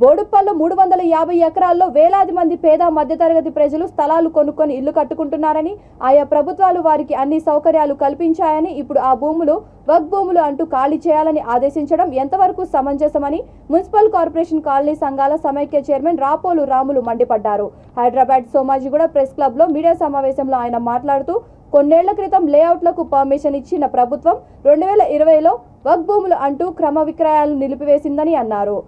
బోడుప్పల్లో 350 ఎకరాల్లో వేలాది మంది పేద మధ్యతరగతి ప్రజలు స్థలాలు కొనుక్కొని ఇల్లు కట్టుకుంటున్నారని, ఆయా ప్రభుత్వాలు వారికి అన్ని సౌకర్యాలు కల్పించాయని, ఇప్పుడు ఆ భూములు వక్ఫ్ భూములు అంటూ ఖాళీ చేయాలని ఆదేశించడం ఎంతవరకు సమంజసమని మున్సిపల్ కార్పొరేషన్ కాలనీ సంఘాల సమైక్య చైర్మన్ రాపోలు రాములు మండిపడ్డారు. హైదరాబాద్ సోమాజిగూడ ప్రెస్ క్లబ్లో మీడియా సమావేశంలో ఆయన మాట్లాడుతూ, కొన్నేళ్ల క్రితం లేఅవుట్లకు పర్మిషన్ ఇచ్చిన ప్రభుత్వం 2020లో వక్ఫ్ భూములు అంటూ క్రమ విక్రయాలను నిలిపివేసిందని అన్నారు.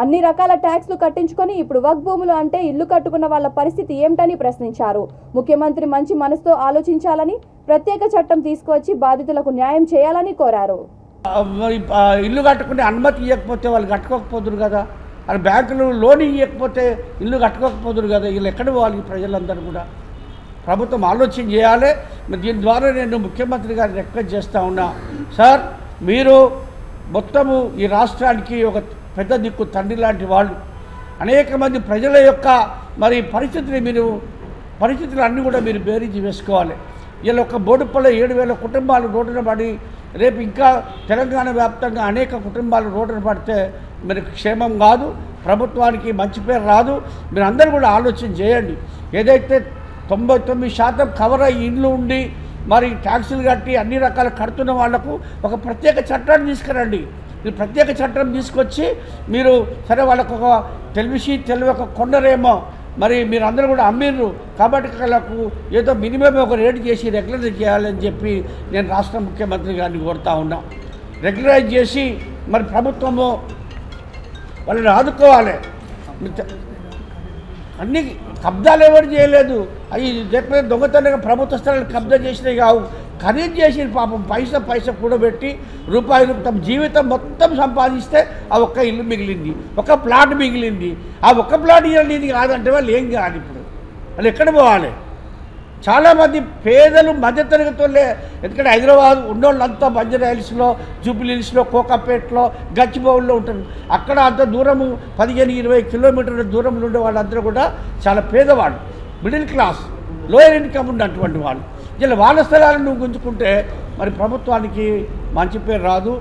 అన్ని రకాల ట్యాక్స్లు కట్టించుకొని ఇప్పుడు వక్ఫ్ భూములు అంటే ఇల్లు కట్టుకున్న వాళ్ళ పరిస్థితి ఏమిటని ప్రశ్నించారు. ముఖ్యమంత్రి మంచి మనసుతో ఆలోచించాలని, ప్రత్యేక చట్టం తీసుకువచ్చి బాధితులకు న్యాయం చేయాలని కోరారు. ఇల్లు కట్టుకునే అనుమతి ఇవ్వకపోతే వాళ్ళు కట్టుకోకపోదురు కదా, అది బ్యాంకులు లోన్ ఇవ్వకపోతే ఇల్లు కట్టుకోకపోదురు కదా, వీళ్ళు ఎక్కడ పోవాలి? ప్రజలందరూ కూడా ప్రభుత్వం ఆలోచన చేయాలి. దీని ద్వారా నేను ముఖ్యమంత్రి గారిని రిక్వెస్ట్ చేస్తూ ఉన్నా, సార్ మీరు మొత్తము ఈ రాష్ట్రానికి ఒక పెద్ద దిక్కు, తండ్రి లాంటి వాళ్ళు, అనేక మంది ప్రజల యొక్క పరిస్థితులు అన్నీ కూడా మీరు బేరీజు వేసుకోవాలి. ఇలా ఒక బోడుప్పల్లో 7,000 కుటుంబాలు రోడ్డున పడి, రేపు ఇంకా తెలంగాణ వ్యాప్తంగా అనేక కుటుంబాలు రోడ్డున పడితే మరి క్షేమం కాదు, ప్రభుత్వానికి మంచి పేరు రాదు. మీరు అందరూ కూడా ఆలోచన చేయండి. ఏదైతే 99% కవర్ అయ్యి ఇండ్లు ఉండి మరి ట్యాక్సులు కట్టి అన్ని రకాలు కడుతున్న వాళ్లకు ఒక ప్రత్యేక చట్టాన్ని తీసుకురండి. మీరు ప్రత్యేక చట్టం తీసుకొచ్చి మీరు సరే వాళ్ళకు ఒక తెలియక కొండరేమో మరి మీరు అందరూ కూడా అమ్మిర్రు కాబట్టి వాళ్ళకు ఏదో మినిమం ఒక రేటు చేసి రెగ్యులరైజ్ చేయాలని చెప్పి నేను రాష్ట్ర ముఖ్యమంత్రి గారిని కోరుతా ఉన్నా. రెగ్యులరైజ్ చేసి మరి ప్రభుత్వము వాళ్ళని ఆదుకోవాలి. అన్ని కబ్జాలు ఎవరు చేయలేదు, అవి చెప్పిన దొంగతనంగా ప్రభుత్వ స్థలాలు కబ్జా చేసినవి కావు, ఖరీదు చేసి పాపం పైసా కూడబెట్టి రూపాయలు తమ జీవితం మొత్తం సంపాదిస్తే ఆ ఒక్క ఇల్లు మిగిలింది, ఒక ప్లాట్ మిగిలింది. ఆ ఒక్క ప్లాట్ ఇవ్వలేదు కాదంటే వాళ్ళు ఏం కాదు. ఇప్పుడు వాళ్ళు ఎక్కడ పోవాలి? చాలామంది పేదలు మధ్యతరగతులే, ఎందుకంటే హైదరాబాద్ ఉన్నోళ్ళంతా బంజారాహిల్స్లో, జూబ్లీహిల్స్లో, కోకాపేటలో, గచ్చిబౌలిలో ఉంటారు. అక్కడ అంత దూరము 15-20 కిలోమీటర్ల దూరంలో ఉండే వాళ్ళందరూ కూడా చాలా పేదవాళ్ళు, మిడిల్ క్లాస్, లోయర్ ఇన్కమ్ ఉన్నటువంటి వాళ్ళు. ఇలా వాళ్ళ స్థలాలను నువ్వు గుంజుకుంటే మరి ప్రభుత్వానికి మంచి పేరు రాదు.